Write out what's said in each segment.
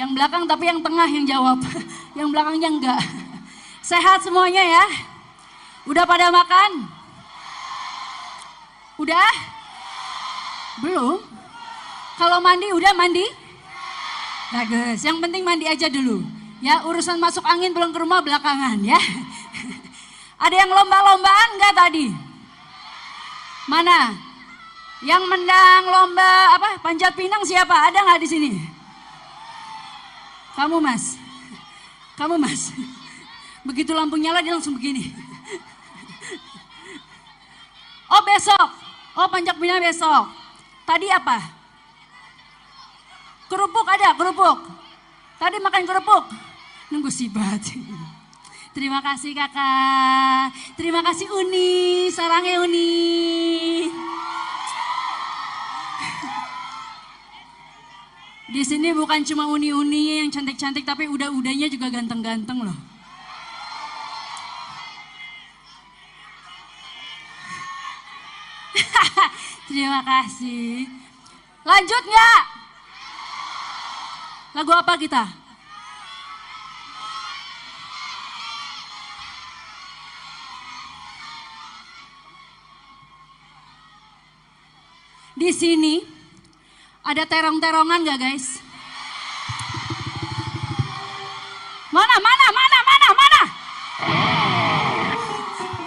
Yang belakang tapi yang tengah yang jawab. Yang belakangnya enggak. Sehat semuanya ya? Udah pada makan? Udah? Belum? Kalau mandi udah mandi? Bagus, yang penting mandi aja dulu. Ya, urusan masuk angin pulang ke rumah belakangan ya. Ada yang lomba-lombaan enggak tadi? Mana? Yang menang lomba apa? Panjat pinang siapa? Ada nggak di sini? Kamu Mas. Kamu Mas. Begitu lampu nyala dia langsung begini. Oh besok. Oh panjat pinang besok. Tadi apa? Kerupuk ada, kerupuk. Tadi makan kerupuk. Nunggu sibat. Terima kasih kakak. Terima kasih Uni. Sarangnya Uni. Di sini bukan cuma uni-uni yang cantik-cantik, tapi udah-udahnya juga ganteng-ganteng loh. Terima kasih. Lanjut nggak? Lagu apa kita? Di sini ada terong-terongan gak guys? Mana?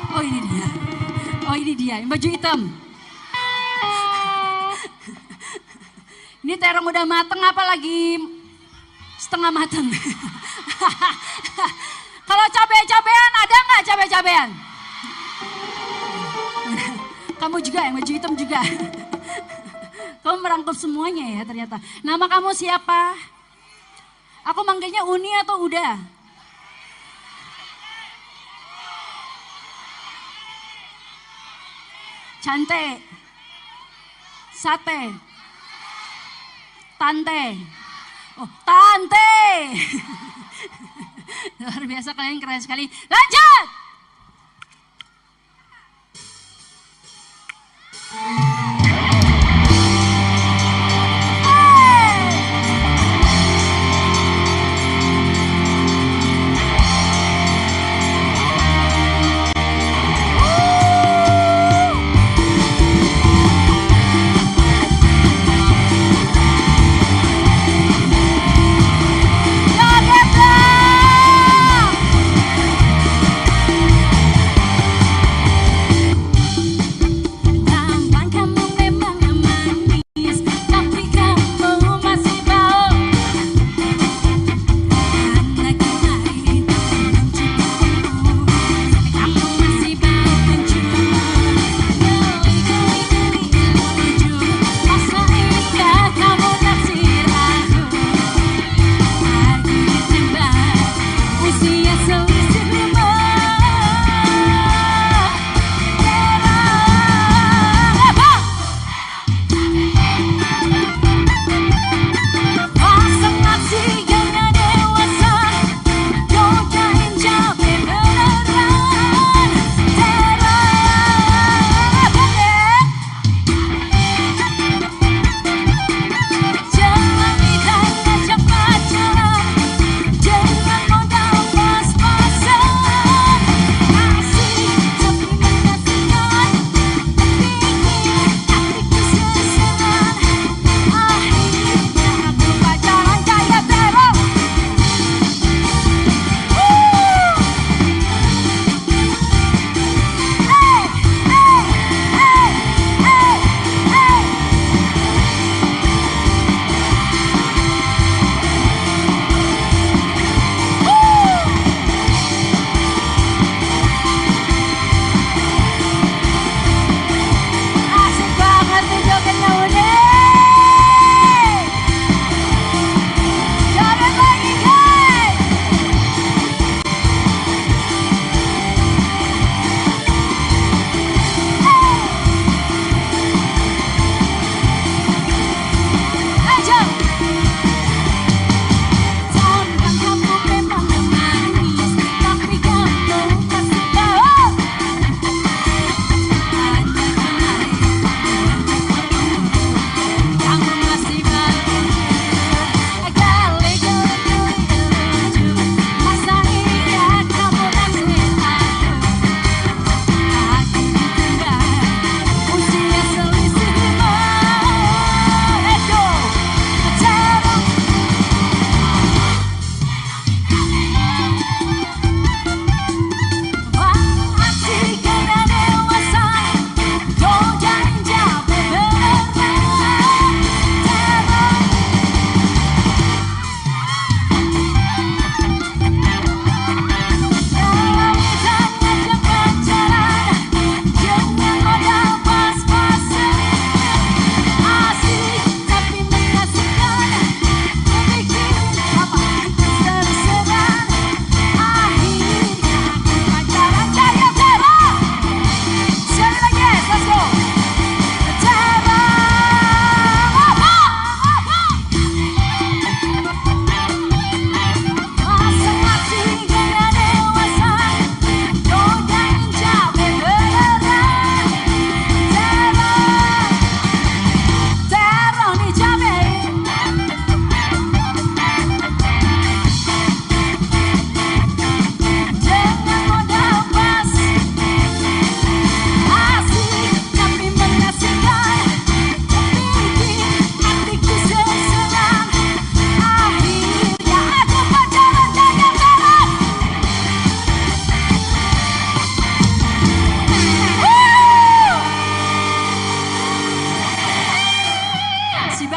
Oh ini dia. Oh ini dia, yang baju hitam. Ini terong udah mateng apa lagi setengah mateng? Kalau cabai-cabean ada nggak cabai-cabean? Kamu juga yang baju hitam juga. Kamu merangkup semuanya ya ternyata. Nama kamu siapa? Aku manggilnya Uni atau Uda? Cantik. Sate. Tante. Oh, Tante. Luar biasa, kalian keren sekali. Lanjut.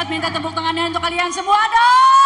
banget, minta tepuk tangannya untuk kalian semua dong.